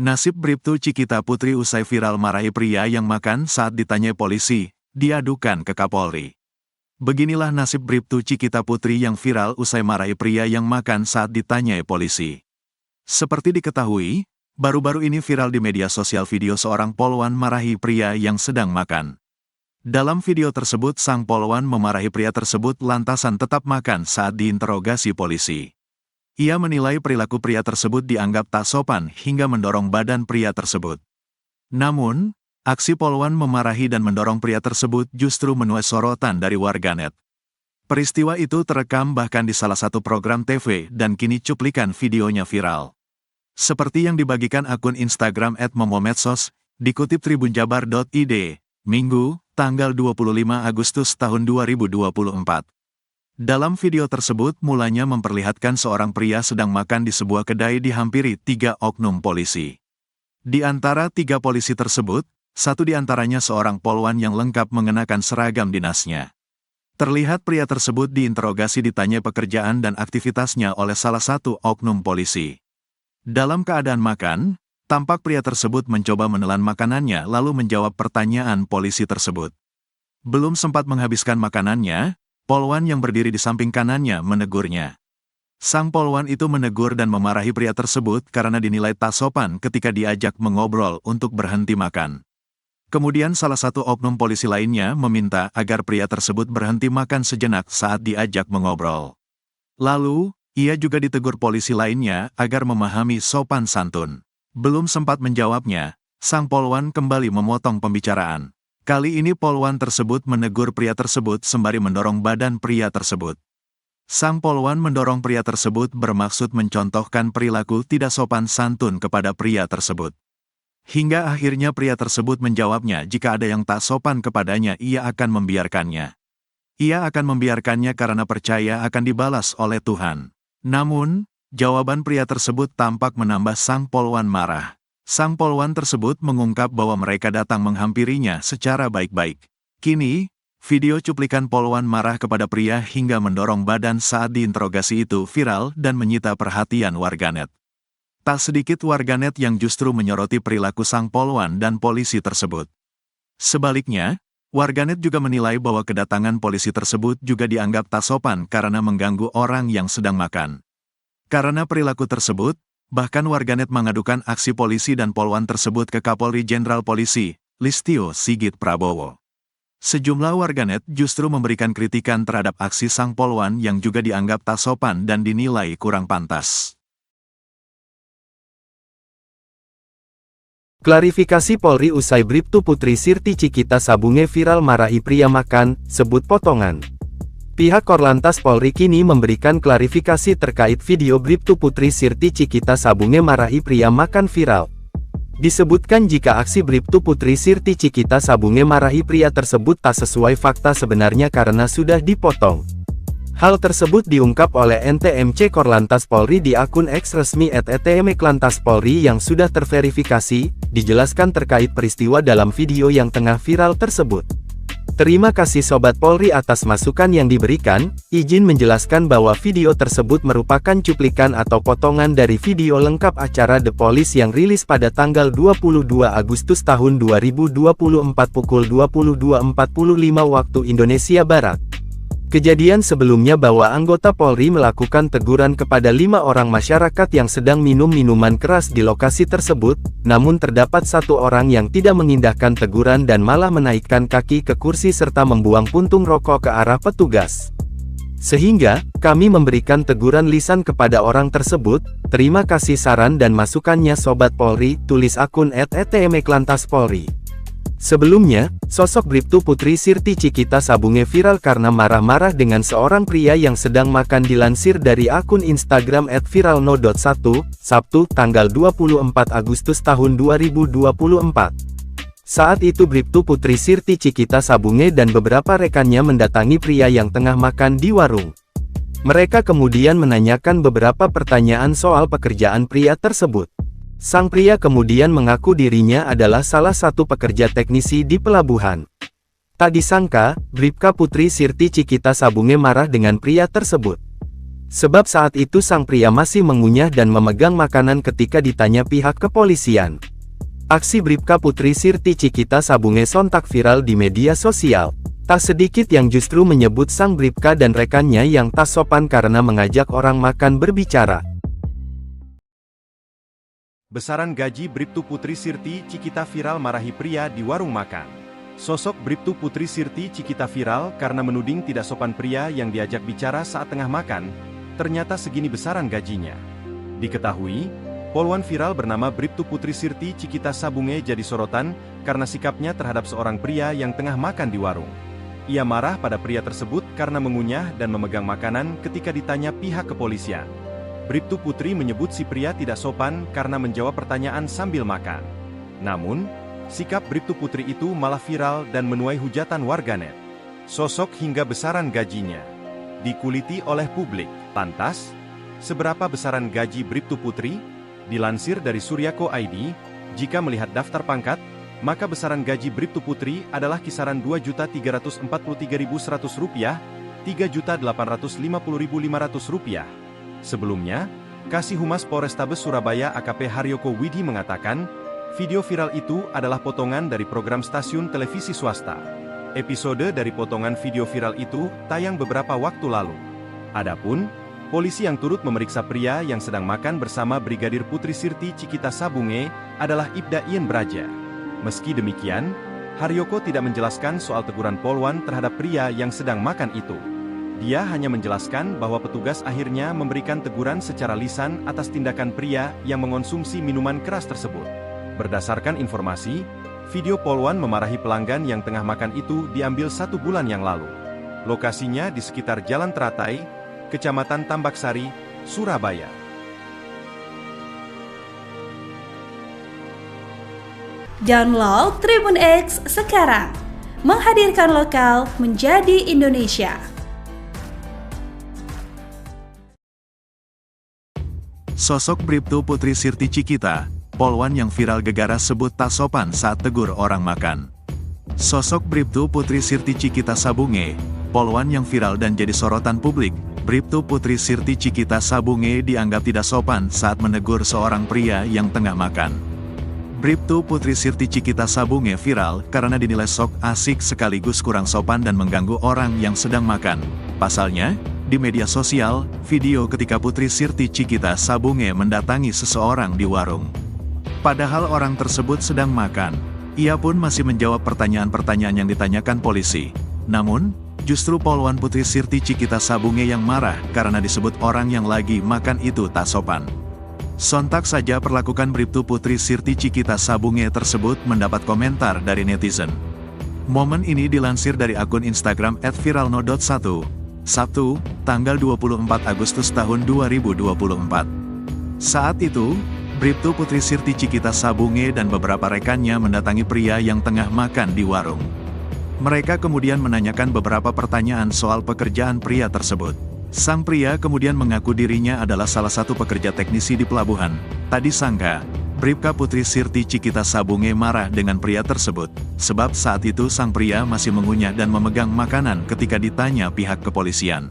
Nasib Bribtu Cikita Putri usai viral marahi pria yang makan saat ditanyai polisi, diadukan ke Kapolri. Beginilah nasib Bribtu Cikita Putri yang viral usai marahi pria yang makan saat ditanyai polisi. Seperti diketahui, baru-baru ini viral di media sosial video seorang polwan marahi pria yang sedang makan. Dalam video tersebut sang polwan memarahi pria tersebut lantasan tetap makan saat diinterogasi polisi. Ia menilai perilaku pria tersebut dianggap tak sopan hingga mendorong badan pria tersebut. Namun, aksi polwan memarahi dan mendorong pria tersebut justru menuai sorotan dari warganet. Peristiwa itu terekam bahkan di salah satu program TV dan kini cuplikan videonya viral. Seperti yang dibagikan akun Instagram @momomedsos, dikutip tribunjabar.id, Minggu, tanggal 25 Agustus tahun 2024. Dalam video tersebut mulanya memperlihatkan seorang pria sedang makan di sebuah kedai dihampiri 3 oknum polisi. Di antara 3 polisi tersebut, satu di antaranya seorang polwan yang lengkap mengenakan seragam dinasnya. Terlihat pria tersebut diinterogasi ditanya pekerjaan dan aktivitasnya oleh salah satu oknum polisi. Dalam keadaan makan, tampak pria tersebut mencoba menelan makanannya lalu menjawab pertanyaan polisi tersebut. Belum sempat menghabiskan makanannya, polwan yang berdiri di samping kanannya menegurnya. Sang polwan itu menegur dan memarahi pria tersebut karena dinilai tak sopan ketika diajak mengobrol untuk berhenti makan. Kemudian salah satu oknum polisi lainnya meminta agar pria tersebut berhenti makan sejenak saat diajak mengobrol. Lalu, ia juga ditegur polisi lainnya agar memahami sopan santun. Belum sempat menjawabnya, sang polwan kembali memotong pembicaraan. Kali ini polwan tersebut menegur pria tersebut sembari mendorong badan pria tersebut. Sang polwan mendorong pria tersebut bermaksud mencontohkan perilaku tidak sopan santun kepada pria tersebut. Hingga akhirnya pria tersebut menjawabnya jika ada yang tak sopan kepadanya ia akan membiarkannya. Ia akan membiarkannya karena percaya akan dibalas oleh Tuhan. Namun, jawaban pria tersebut tampak menambah sang polwan marah. Sang polwan tersebut mengungkap bahwa mereka datang menghampirinya secara baik-baik. Kini, video cuplikan polwan marah kepada pria hingga mendorong badan saat diinterogasi itu viral dan menyita perhatian warganet. Tak sedikit warganet yang justru menyoroti perilaku sang polwan dan polisi tersebut. Sebaliknya, warganet juga menilai bahwa kedatangan polisi tersebut juga dianggap tak sopan karena mengganggu orang yang sedang makan. Karena perilaku tersebut, bahkan warganet mengadukan aksi polisi dan polwan tersebut ke Kapolri Jenderal Polisi, Listio Sigit Prabowo. Sejumlah warganet justru memberikan kritikan terhadap aksi sang polwan yang juga dianggap tak sopan dan dinilai kurang pantas. Klarifikasi Polri usai Bribtu Putri Sirti Cikita Sabunge viral marahi pria makan, sebut potongan. Pihak Korlantas Polri kini memberikan klarifikasi terkait video Bribtu Putri Sirti Cikita Sabunge marahi pria makan viral. Disebutkan jika aksi Bribtu Putri Sirti Cikita Sabunge marahi pria tersebut tak sesuai fakta sebenarnya karena sudah dipotong. Hal tersebut diungkap oleh NTMC Korlantas Polri di akun X resmi @etmeklantas Polri yang sudah terverifikasi, dijelaskan terkait peristiwa dalam video yang tengah viral tersebut. Terima kasih Sobat Polri atas masukan yang diberikan, izin menjelaskan bahwa video tersebut merupakan cuplikan atau potongan dari video lengkap acara The Police yang rilis pada tanggal 22 Agustus tahun 2024 pukul 22.45 waktu Indonesia Barat. Kejadian sebelumnya bahwa anggota Polri melakukan teguran kepada 5 orang masyarakat yang sedang minum minuman keras di lokasi tersebut, namun terdapat 1 orang yang tidak mengindahkan teguran dan malah menaikkan kaki ke kursi serta membuang puntung rokok ke arah petugas. Sehingga, kami memberikan teguran lisan kepada orang tersebut. Terima kasih saran dan masukannya Sobat Polri, tulis akun @etmeklantas Polri. Sebelumnya, sosok Bribtu Putri Sirti Cikita Sabunge viral karena marah-marah dengan seorang pria yang sedang makan dilansir dari akun Instagram @viralno.1, Sabtu, tanggal 24 Agustus tahun 2024. Saat itu Bribtu Putri Sirti Cikita Sabunge dan beberapa rekannya mendatangi pria yang tengah makan di warung. Mereka kemudian menanyakan beberapa pertanyaan soal pekerjaan pria tersebut. Sang pria kemudian mengaku dirinya adalah salah satu pekerja teknisi di pelabuhan. Tak disangka, Bribka Putri Sirti Cikita Sabunge marah dengan pria tersebut. Sebab saat itu sang pria masih mengunyah dan memegang makanan ketika ditanya pihak kepolisian. Aksi Bribka Putri Sirti Cikita Sabunge sontak viral di media sosial. Tak sedikit yang justru menyebut sang Bribka dan rekannya yang tak sopan karena mengajak orang makan berbicara. Besaran gaji Bribtu Putri Sirti Cikita viral marahi pria di warung makan. Sosok Bribtu Putri Sirti Cikita viral karena menuding tidak sopan pria yang diajak bicara saat tengah makan. Ternyata segini besaran gajinya. Diketahui, poluan viral bernama Bribtu Putri Sirti Cikita Sabunge jadi sorotan karena sikapnya terhadap seorang pria yang tengah makan di warung. Ia marah pada pria tersebut karena mengunyah dan memegang makanan ketika ditanya pihak kepolisian. Bribtu Putri menyebut si pria tidak sopan karena menjawab pertanyaan sambil makan. Namun, sikap Bribtu Putri itu malah viral dan menuai hujatan warganet. Sosok hingga besaran gajinya dikuliti oleh publik. Lantas, seberapa besaran gaji Bribtu Putri? Dilansir dari Suryako ID, jika melihat daftar pangkat, maka besaran gaji Bribtu Putri adalah kisaran Rp2.343.100, Rp3.850.500. Sebelumnya, Kasih Humas Polrestabes Surabaya AKP Haryoko Widhi mengatakan, video viral itu adalah potongan dari program stasiun televisi swasta. Episode dari potongan video viral itu tayang beberapa waktu lalu. Adapun, polisi yang turut memeriksa pria yang sedang makan bersama Brigadir Putri Sirti Cikita Sabunge adalah Ibda Ien Braja. Meski demikian, Haryoko tidak menjelaskan soal teguran Polwan terhadap pria yang sedang makan itu. Dia hanya menjelaskan bahwa petugas akhirnya memberikan teguran secara lisan atas tindakan pria yang mengonsumsi minuman keras tersebut. Berdasarkan informasi, video Polwan memarahi pelanggan yang tengah makan itu diambil 1 bulan yang lalu. Lokasinya di sekitar Jalan Teratai, Kecamatan Tambaksari, Surabaya. Download Tribun X sekarang, menghadirkan lokal menjadi Indonesia. Sosok Bribtu Putri Sirti Cikita, polwan yang viral gegara sebut tak sopan saat tegur orang makan. Sosok Bribtu Putri Sirti Cikita Sabunge, polwan yang viral dan jadi sorotan publik. Bribtu Putri Sirti Cikita Sabunge dianggap tidak sopan saat menegur seorang pria yang tengah makan. Bribtu Putri Sirti Cikita Sabunge viral karena dinilai sok asik sekaligus kurang sopan dan mengganggu orang yang sedang makan. Pasalnya, di media sosial, video ketika Putri Sirti Cikita Sabunge mendatangi seseorang di warung. Padahal orang tersebut sedang makan. Ia pun masih menjawab pertanyaan-pertanyaan yang ditanyakan polisi. Namun, justru polwan Putri Sirti Cikita Sabunge yang marah karena disebut orang yang lagi makan itu tak sopan. Sontak saja perlakukan Bribtu Putri Sirti Cikita Sabunge tersebut mendapat komentar dari netizen. Momen ini dilansir dari akun Instagram @viralno.1. Sabtu, tanggal 24 Agustus tahun 2024. Saat itu, Bribtu Putri Sirti Cikita Sabunge dan beberapa rekannya mendatangi pria yang tengah makan di warung. Mereka kemudian menanyakan beberapa pertanyaan soal pekerjaan pria tersebut. Sang pria kemudian mengaku dirinya adalah salah satu pekerja teknisi di pelabuhan. Tak disangka, Bribka Putri Sirti Cikita Sabunge marah dengan pria tersebut, sebab saat itu sang pria masih mengunyah dan memegang makanan ketika ditanya pihak kepolisian.